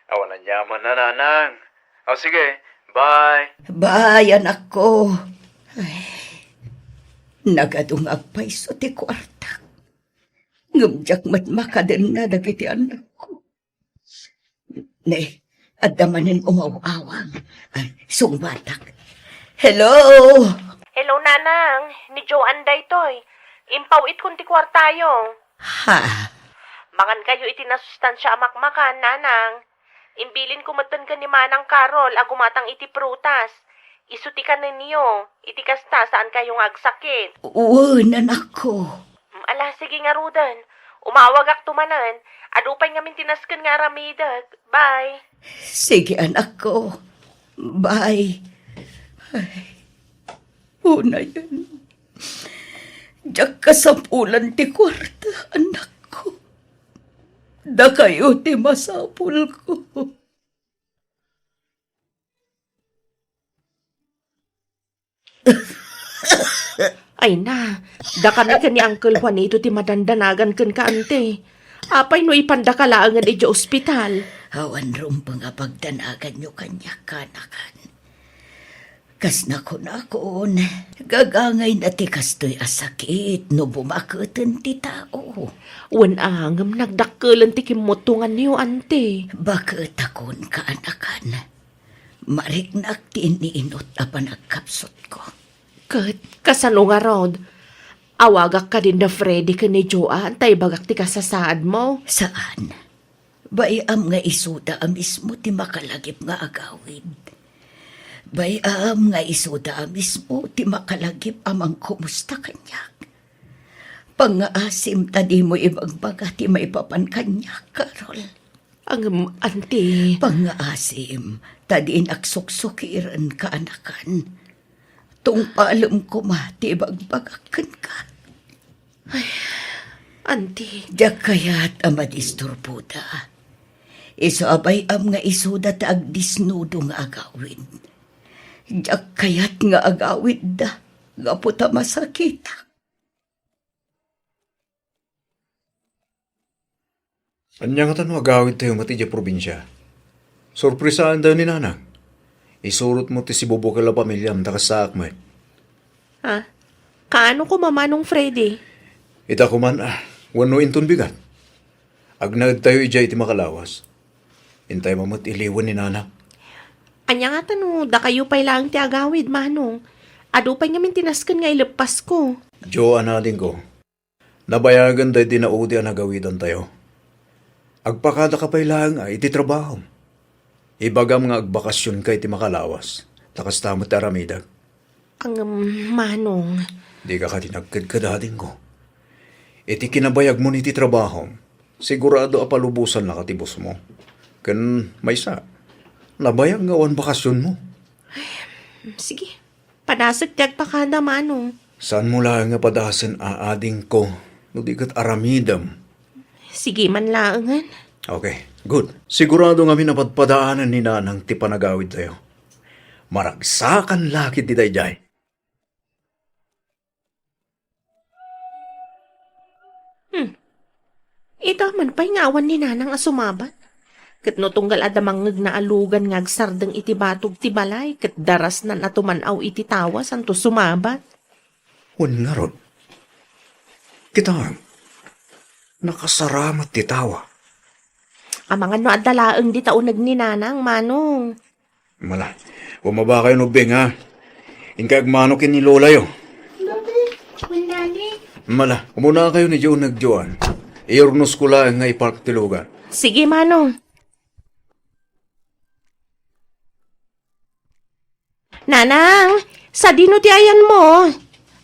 Awan na yaman na nanang. O sige, bye. Bye, anak ko. Ay, nagadungag pa iso ti kwarta. Ngumjak mat makaden na dagiti anak ko. Ne, adamanin umawawang. Ay, sungbatak. Hello! Hello, nanang. Ni Joanne day toy. Impawit kun ti kwartayo. Ha? Mangan kayo iti nasustansya amakmakan, nanang. Imbilin kumatan ka ni Manang Karol, agumatang iti prutas. Isuti ka na niyo, iti kasta saan kayong agsakit. Uwan, anak ko. Ala, sige nga rudan. Umawag ak tumanan. Adupay nga mintinaskan nga aramidag. Bye. Sige, anak ko. Bye. Ay, una yan. Diyak kasampulan ti kwarta, anak ko. Da kayo ti masapul ko. Ay na, da kami ka ni Uncle Juanito ti madandanagan kan ka ante. Apay no ipandakalaangan iti ospital. Hawan rumpang pagdanagan nyo kanya kanakan. Kas na kon, gagangay na ti kastoy asakit no bumaketen ti tao. Wan angam nagdakkelan ti kimutungan niyo ante. Bakit akon kaanakan? Mariknak ti iniinot a panagkapsot ko. Kat, kasano nga rod? Awagak ka din na Freddy ka ni Joanne, tay bagak ti kasasaad mo. Saan? Bayam nga isuda mismo ti makalagip nga agawid. Bayam nga isuda mismo ti makalagip amang kumusta kanyak. Pangaasim tadi mo ibang baga ti maipapan kanyak, Karol. Ang ante, Pangaasim tadi naksuksukiran ka anakan. Tungpalem ko mati ibang bagakan ka. ante, Diyak kaya't amadisturbuda. Iso abay am nga isuda ta agdisnudo nga agawid. Diyak kaya't nga agawid da. Nga puta masakita. Anya nga tanong agawid tayo mati dya probinsya. Sorpresaan daw ni nanang. Isurot mo ti si Bobo kala pamilyam takasak mo. ha? Kaano ko mamanong Freddy? Ita ko man wano inton bigat. Agnag tayo ijay ti makalawas. Intay mamat iliwan ni nanang. Anya nga tano, da kayo pa'y lang ti agawid, manong. Ado pa'y nga mintinaskan nga ilepas ko. Jo, anading ko. Nabayagan tayo dinaudi ang nagawidan tayo. Agpakada ka pa'y lang iti trabaho. Ibagam nga agbakasyon kay ti makalawas. Takas tamot aramidag. Ang manong, Di ka katinagkad ka dating ko. Iti kinabayag mo ni ti trabaho. Sigurado apalubusan na katibos mo. Kan may sa. Nabayag nga wan bakasyon mo. sige, padasag ti agpakada, manong. Saan mo lang nga padasan aading ko? No di kat aramidam. Sige man laangan. Okay, good. Sigurado nga minapadpadaanan ni nanang ti panagawid tayo. Maragsakan lakit di dayjay. Ito man pa'y ngawan ni nanang asumabat. Kat no tunggal adamangag na alugan ngag sardeng iti batog ti balay, kat daras nan atumanaw iti tawas anto sumabat. Wan nga ron. Kita nakasaramat ti tawa. Amangan no adalaeng di taunag ni nanang, manong. Mala, umaba kayo no Beng ha. Ingkag manokin ni Lola yo. Mala, umuna kayo ni Joe nagjoan. Iurnos ko lang nga ipark ti lugar. Sige, manong. Nanang, sa dino ti ayan mo?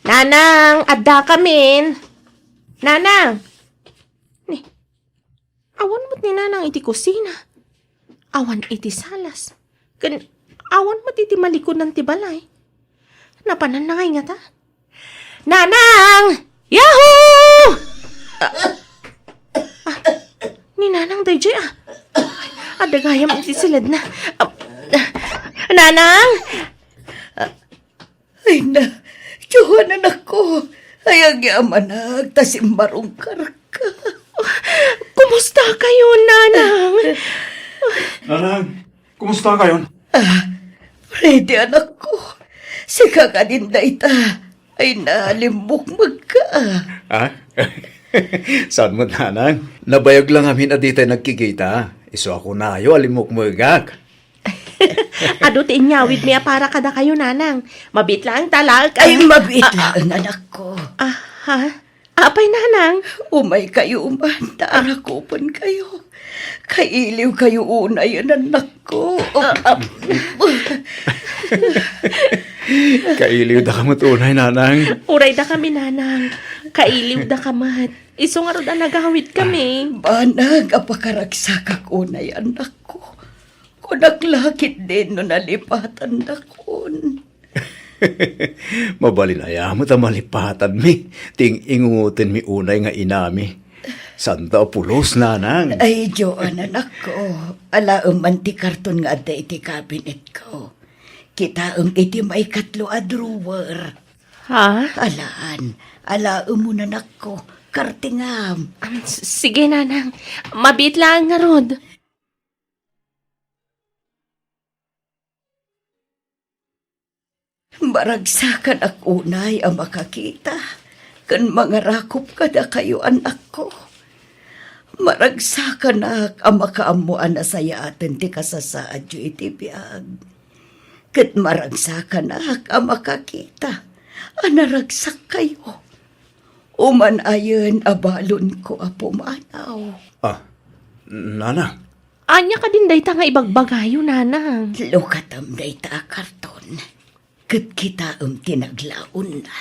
Nanang, adda kamin. Nanang. Ni, awan mo't ni nanang iti kusina. Awan iti salas. Awan mo't iti malikunan ti balay. Napanan na nga ta. Nanang! Yahoo! Ni nanang dayjay adagayam iti silad na. Nanang! Ay na, Diyohanan ako. Ay ang yamanag, tasimbarong karka. Kumusta kayo, nanang? Nanang, kumusta kayo? Ready anak ko. Si kakadinda ita ay nalimbok magka. Ha? Saan mo, nanang? Nabayag lang amin at di tayo nagkikita. Iso ako na ayo, alimok mo igak. Ado ti inyawid niya para kada kayo, nanang. Mabit lang talag. Ay mabit lang anak ko. Ha? Apay, nanang? Umay kayo man, taarakupan kayo. Kailiw kayo unay ang anak ko. Kailiw da ka mo tunay, nanang. Uray da kami, nanang. Kailiw da kamat. Iso nga ro da nagawid kami. Banag, apakaragsak ako unay anak ko. Kunaglakit din no nalipatan na kun. Mabalinaya mo ta malipatan mi. Ting ingutin mi unay nga inami. Santa pulos, nanang. Ay, Joan, anak ko. Alaam man ti karton nga ada iti cabinet ko. Kitaang iti may katlo a drawer. Ha? Alaam mo na anak ko. Kartingam. Sige, nanang. Mabit lang nga rod. Maragsakan ak unay ang makakita. Kan mangarakop kada kayo anak ko. Maragsakan ak ang makaamuan na saya atin ti kasasaadyo iti biyag. Kat maragsakan ak ang makakita. Anaragsak kayo. Uman ayon abalon ko apumanaw. Nanang. Anya ka din dayta nga ibagbagayo, nanang. Lukatam dayta karton. Kat kita tinaglaon na.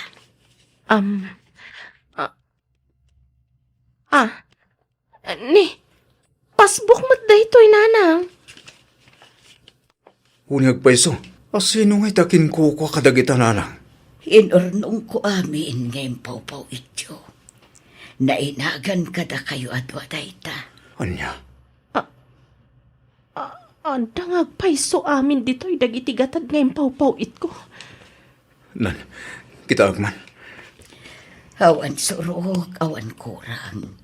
Ni, pasbuk mat daytoy, nanang. Unyag pa iso. Asino nga'y takin ko kadagita, nanang? Inurnong ko amin ngayon paw ityo. Nainagan kada kayo adwa dayta. Anya? Dangag paiso amin dito'y dagitigatad ngayon paw-it ko. Nan, kita agman. Awan surog, awan kurang.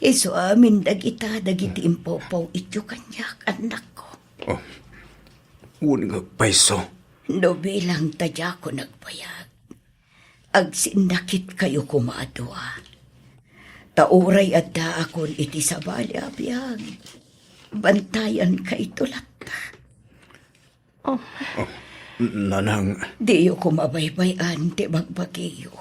Iso amin dagita dagiti impaw ityo kanyak anak ko. Unyag pa iso. No bilang tadya ko nagbayag. Agsinakit kayo kumadwa. Tauray adda akon iti sabali abiyag. Bantayan ka itulat. Nanang. Diyo ko mabaybayan ti magbagiyo.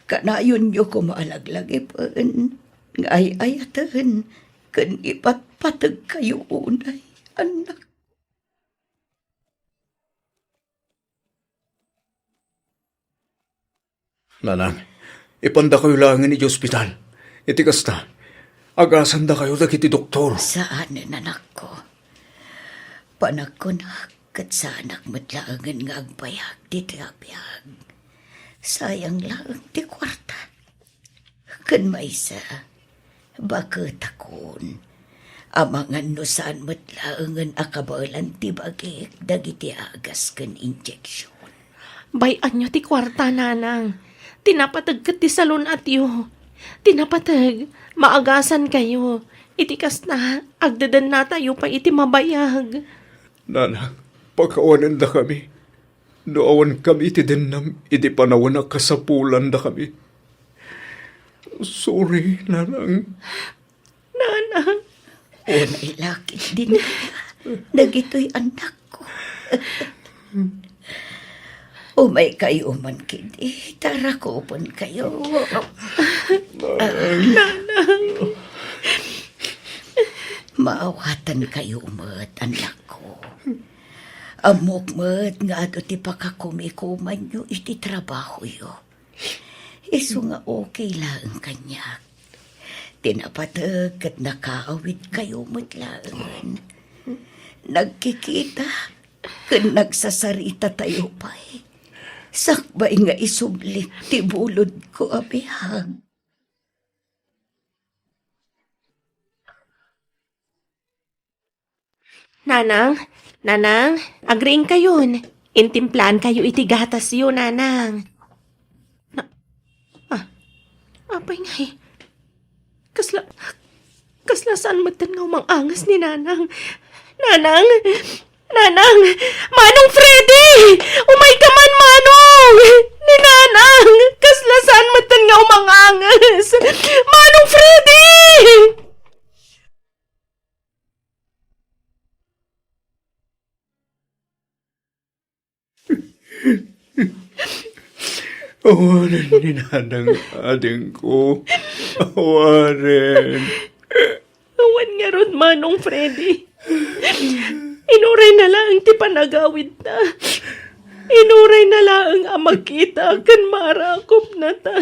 Kanayon yo ko maalaglagipin. Ngay ayatan. Kan ipatpatag kayo unay, anak. Nanang, ipanda kayo langin ni ospital. Iti kasta. Agasan da kayo dagiti doktor. Saan anak ko? Panagkunak kat sa anak matlaangan nga agbayag di tiabiyag. Sayang lang ti kwarta. Kan maysa, bakit akon? Amangan no saan matlaangan akabalan ti bagik dagiti agas kan injeksyon. Bayan nyo ti kwarta, nanang. Tinapatagkat ti salon at yo. tinapatag, maagasan kayo. Itikas na, agdadan na tayo pa iti mabayag. Nanang, pagkawanan da kami. Doawan kami iti dinam, iti panawan na kasapulan da kami. Sorry, Nanang. Nanang, Unay laki din kaya. Nagito'y anak ko. Umay kayo man kini. Tara ko pon kayo. Maawatan kayo umat, anak ko. Amok mat nga ato ti pakakumikuman nyo iti trabaho yo. Iso nga okay lang kanyak. Tinapatag at nakaawit kayo matlaan. Nagkikita, kan nagsasarita tayo pa'y. Sakbay nga isublik ti bulod ko abihang. Nanang, agreeing kayon. Intimplaan kayo iti gatas yun, Nanang. Apay nga eh. Kaslasaan matan nga umangangas ni Nanang. Nanang! Manong Freddy! Umay ka man, Manong! Ni Nanang! Kaslasaan matan nga umangangas! Manong Freddy! Awarin ni Nanang ading ko. Awarin. Awan nga ron, Manong Freddy. Inuray na lang ti panagawid na. Inuray na lang ang magkita kan marakop na ta.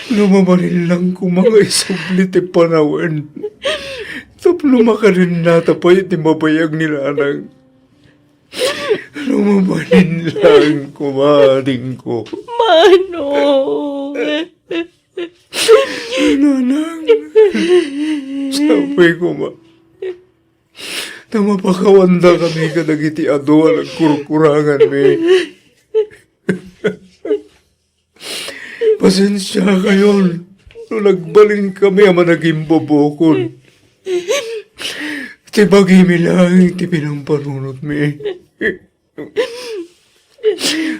Lumamarin lang ko mga isubli ti panawan. Tapno makarin nata pa iti mabayag ni Nanang. Lumamarin lang kumaring ko. Manong! Nanang, sabi ko ma, na mapakawanda kami kadagiti aduan ang kurkurangan mi. Pasensya kayon, no nagbalin kami ama naging bobokon. Tibagi mi lang, ti pinampanunot mi.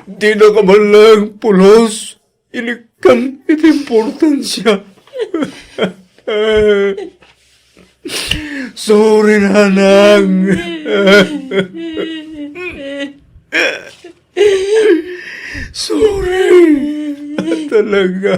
Di na ka man lang pulos, ilikan iti importansya. Sorry, Nanang. Sorry. Talaga.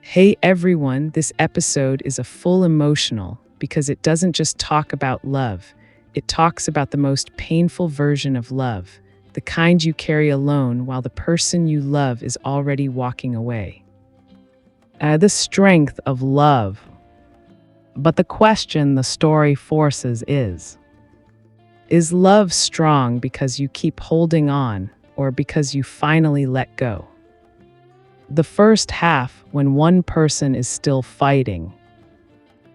Hey everyone, this episode is a full emotional because it doesn't just talk about love. It talks about the most painful version of love, the kind you carry alone while the person you love is already walking away. The strength of love. But the question the story forces is love strong because you keep holding on or because you finally let go? The first half, when one person is still fighting.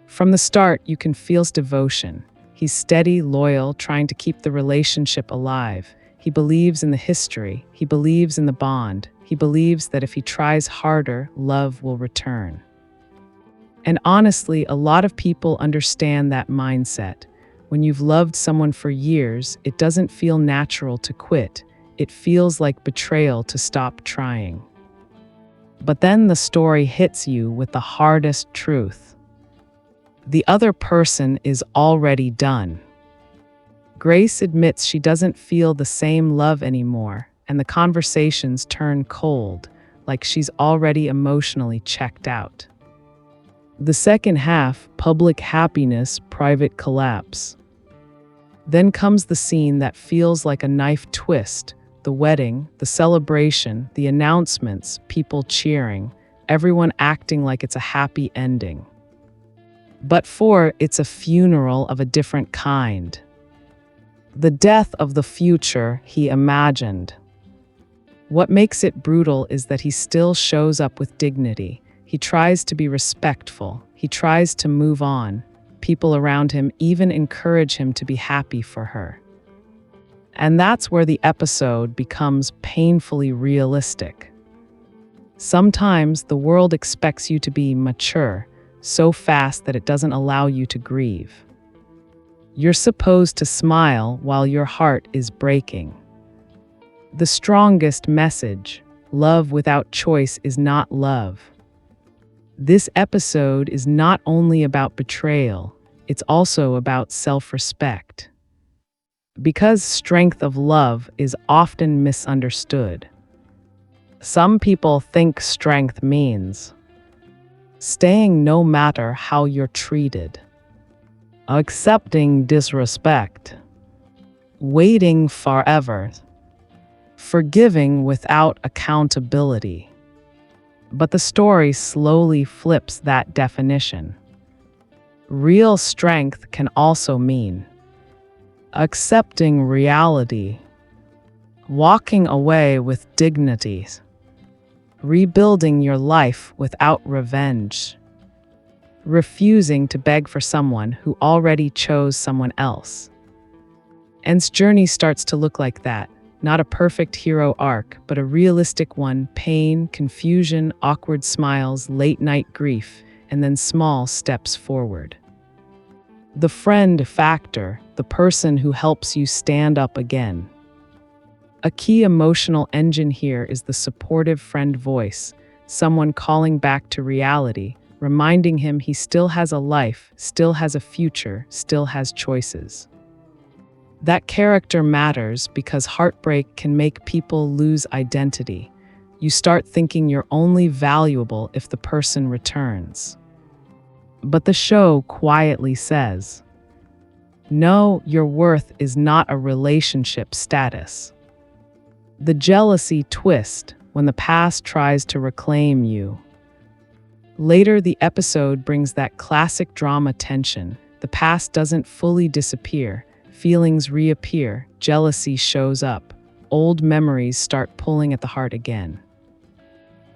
From the start, you can feel his devotion. He's steady, loyal, trying to keep the relationship alive. He believes in the history. He believes in the bond. He believes that if he tries harder, love will return. And honestly, a lot of people understand that mindset. When you've loved someone for years, it doesn't feel natural to quit. It feels like betrayal to stop trying. But then the story hits you with the hardest truth. The other person is already done. Grace admits she doesn't feel the same love anymore, and the conversations turn cold, like she's already emotionally checked out. The second half, public happiness, private collapse. Then comes the scene that feels like a knife twist. The wedding, the celebration, the announcements, people cheering, everyone acting like it's a happy ending. But it's a funeral of a different kind. The death of the future he imagined. What makes it brutal is that he still shows up with dignity. He tries to be respectful. He tries to move on. People around him even encourage him to be happy for her. And that's where the episode becomes painfully realistic. Sometimes the world expects you to be mature, so fast that it doesn't allow you to grieve. You're supposed to smile while your heart is breaking. The strongest message, love without choice is not love. This episode is not only about betrayal, it's also about self-respect. Because strength of love is often misunderstood. Some people think strength means staying no matter how you're treated, accepting disrespect, waiting forever, forgiving without accountability. But the story slowly flips that definition. Real strength can also mean accepting reality, walking away with dignity, rebuilding your life without revenge, refusing to beg for someone who already chose someone else. Anne's journey starts to look like that, not a perfect hero arc, but a realistic one: pain, confusion, awkward smiles, late-night grief, and then small steps forward. The friend factor, the person who helps you stand up again. A key emotional engine here is the supportive friend voice, someone calling back to reality, reminding him he still has a life, still has a future, still has choices. That character matters because heartbreak can make people lose identity. You start thinking you're only valuable if the person returns. But the show quietly says, no, your worth is not a relationship status. The jealousy twist when the past tries to reclaim you. Later, the episode brings that classic drama tension. The past doesn't fully disappear. Feelings reappear. Jealousy shows up. Old memories start pulling at the heart again.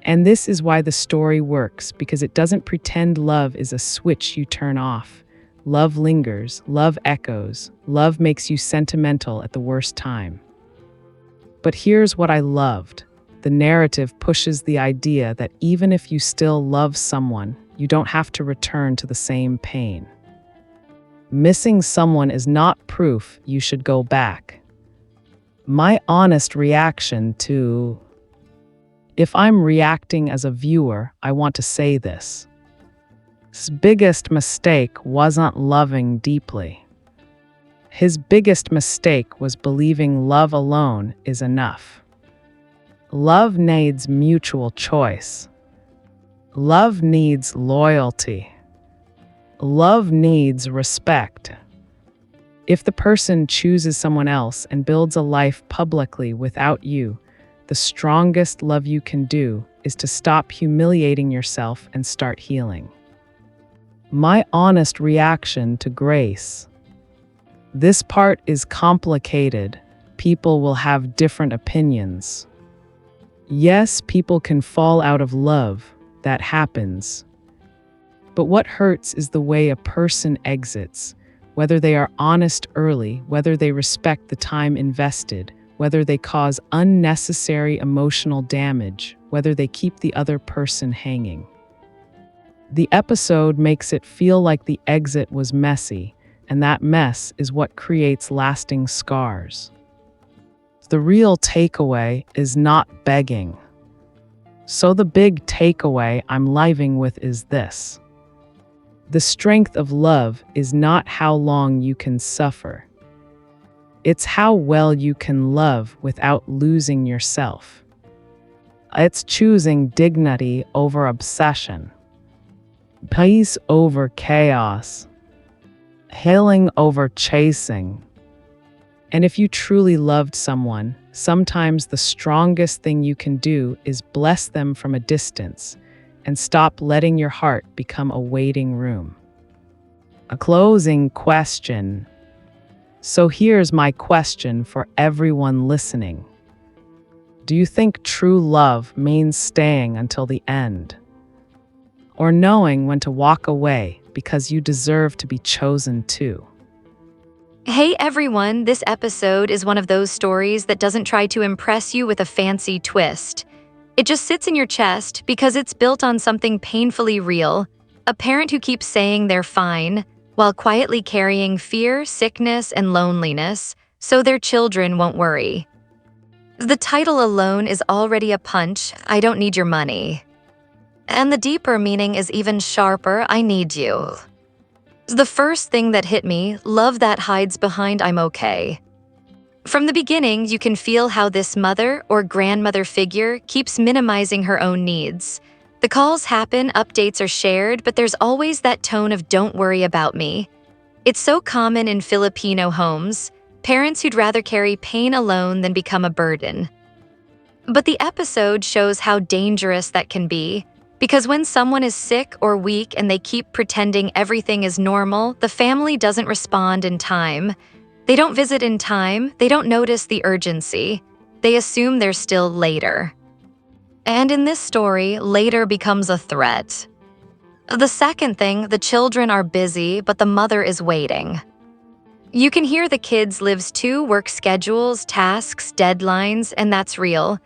And this is why the story works, because it doesn't pretend love is a switch you turn off. Love lingers, love echoes, love makes you sentimental at the worst time. But here's what I loved. The narrative pushes the idea that even if you still love someone, you don't have to return to the same pain. Missing someone is not proof you should go back. My honest reaction to... If I'm reacting as a viewer, I want to say this. His biggest mistake wasn't loving deeply. His biggest mistake was believing love alone is enough. Love needs mutual choice. Love needs loyalty. Love needs respect. If the person chooses someone else and builds a life publicly without you, the strongest love you can do is to stop humiliating yourself and start healing. My honest reaction to Grace. This part is complicated. People will have different opinions. Yes, people can fall out of love. That happens. But what hurts is the way a person exits, whether they are honest early, whether they respect the time invested, whether they cause unnecessary emotional damage, whether they keep the other person hanging. The episode makes it feel like the exit was messy, and that mess is what creates lasting scars. The real takeaway is not begging. So the big takeaway I'm leaving with is this. The strength of love is not how long you can suffer. It's how well you can love without losing yourself. It's choosing dignity over obsession, peace over chaos, healing over chasing. And if you truly loved someone, sometimes the strongest thing you can do is bless them from a distance and stop letting your heart become a waiting room. A closing question. So here's my question for everyone listening. Do you think true love means staying until the end? Or knowing when to walk away because you deserve to be chosen too? Hey everyone, this episode is one of those stories that doesn't try to impress you with a fancy twist. It just sits in your chest because it's built on something painfully real. A parent who keeps saying they're fine while quietly carrying fear, sickness, and loneliness so their children won't worry. The title alone is already a punch. I don't need your money. And the deeper meaning is even sharper. I need you. The first thing that hit me, love that hides behind I'm okay. From the beginning, you can feel how this mother or grandmother figure keeps minimizing her own needs. The calls happen, updates are shared, but there's always that tone of don't worry about me. It's so common in Filipino homes, parents who'd rather carry pain alone than become a burden. But the episode shows how dangerous that can be, because when someone is sick or weak and they keep pretending everything is normal, the family doesn't respond in time. They don't visit in time, they don't notice the urgency. They assume they're still later. And in this story, later becomes a threat. The second thing, the children are busy, but the mother is waiting. You can hear the kids' lives too, work schedules, tasks, deadlines, and that's real.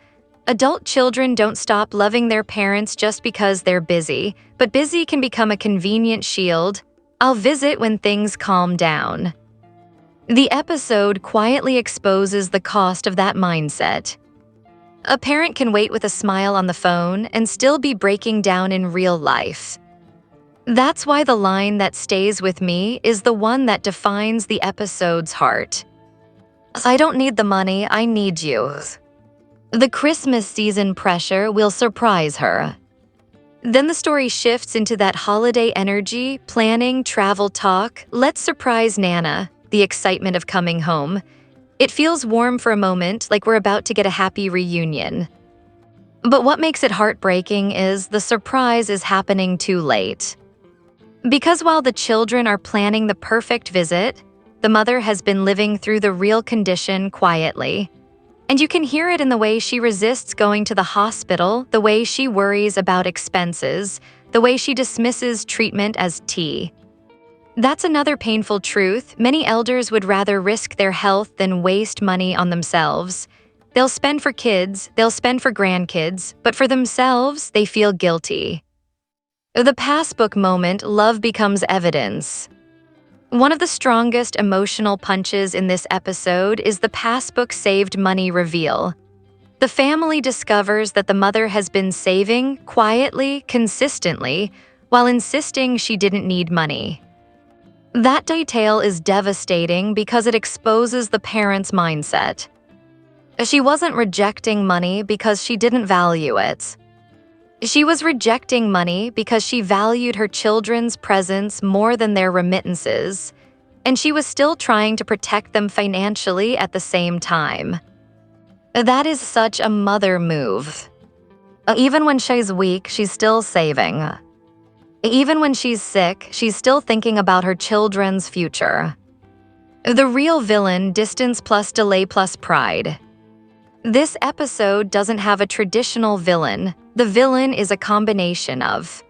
Adult children don't stop loving their parents just because they're busy, but busy can become a convenient shield. I'll visit when things calm down. The episode quietly exposes the cost of that mindset. A parent can wait with a smile on the phone and still be breaking down in real life. That's why the line that stays with me is the one that defines the episode's heart. I don't need the money, I need you. The Christmas season pressure will surprise her. Then the story shifts into that holiday energy, planning, travel talk. Let's surprise Nana, the excitement of coming home. It feels warm for a moment, like we're about to get a happy reunion. But what makes it heartbreaking is the surprise is happening too late. Because while the children are planning the perfect visit, the mother has been living through the real condition quietly. And you can hear it in the way she resists going to the hospital, the way she worries about expenses, the way she dismisses treatment as tea. That's another painful truth. Many elders would rather risk their health than waste money on themselves. They'll spend for kids, they'll spend for grandkids, but for themselves, they feel guilty. The passbook moment, love becomes evidence. One of the strongest emotional punches in this episode is the passbook saved money reveal. The family discovers that the mother has been saving quietly, consistently, while insisting she didn't need money. That detail is devastating because it exposes the parent's mindset. She wasn't rejecting money because she didn't value it. She was rejecting money because she valued her children's presence more than their remittances, and she was still trying to protect them financially at the same time. That is such a mother move. Even when she's weak, she's still saving. Even when she's sick, she's still thinking about her children's future. The real villain, distance plus delay plus pride. This episode doesn't have a traditional villain. The villain is a combination of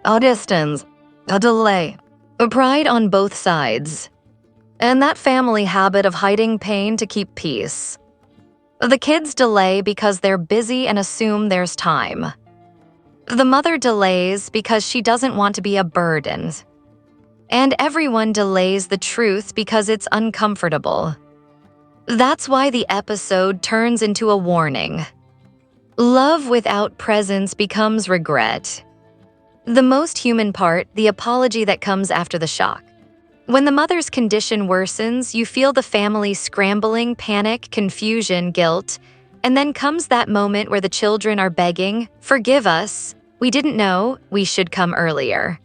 a distance, a delay, a pride on both sides, and that family habit of hiding pain to keep peace. The kids delay because they're busy and assume there's time. The mother delays because she doesn't want to be a burden. And everyone delays the truth because it's uncomfortable. That's why the episode turns into a warning. Love without presence becomes regret. The most human part, the apology that comes after the shock. When the mother's condition worsens, you feel the family scrambling, panic, confusion, guilt, and then comes that moment where the children are begging, "Forgive us, we didn't know, we should come earlier."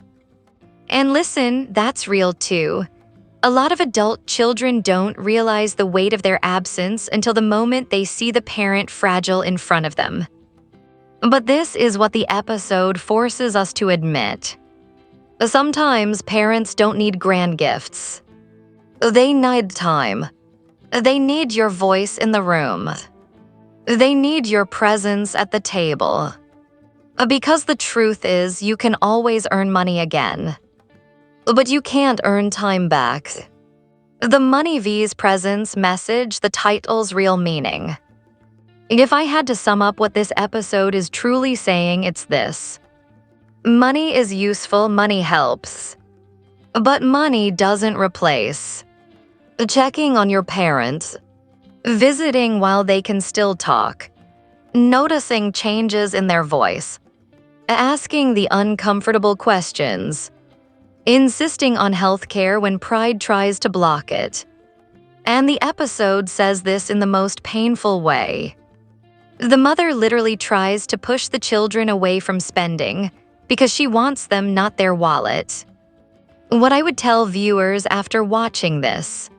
And listen, that's real too. A lot of adult children don't realize the weight of their absence until the moment they see the parent fragile in front of them. But this is what the episode forces us to admit. Sometimes parents don't need grand gifts. They need time. They need your voice in the room. They need your presence at the table. Because the truth is, you can always earn money again. But you can't earn time back. The Money V's presence message the title's real meaning. If I had to sum up what this episode is truly saying, it's this. Money is useful, money helps. But money doesn't replace checking on your parents, visiting while they can still talk, noticing changes in their voice, asking the uncomfortable questions, insisting on healthcare when pride tries to block it. And the episode says this in the most painful way. The mother literally tries to push the children away from spending because she wants them, not their wallet. What I would tell viewers after watching this: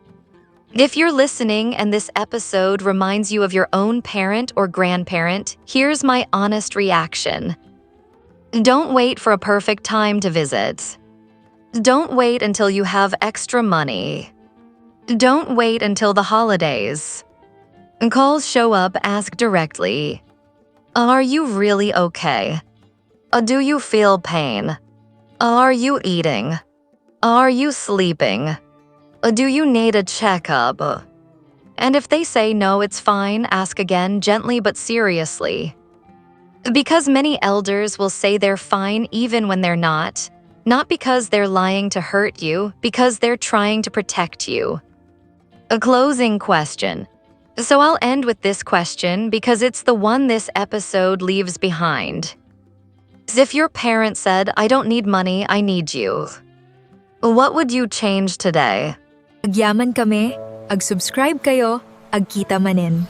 if you're listening and this episode reminds you of your own parent or grandparent, here's my honest reaction. Don't wait for a perfect time to visit. Don't wait until you have extra money. Don't wait until the holidays. Calls show up, ask directly. Are you really okay? Do you feel pain? Are you eating? Are you sleeping? Do you need a checkup? And if they say no, it's fine, ask again, gently but seriously. Because many elders will say they're fine even when they're not because they're lying to hurt you, because they're trying to protect you. A closing question. So I'll end with this question because it's the one this episode leaves behind. If your parent said, "I don't need money, I need you," what would you change today? Agyaman kami, ag-subscribe kayo, agkita manin.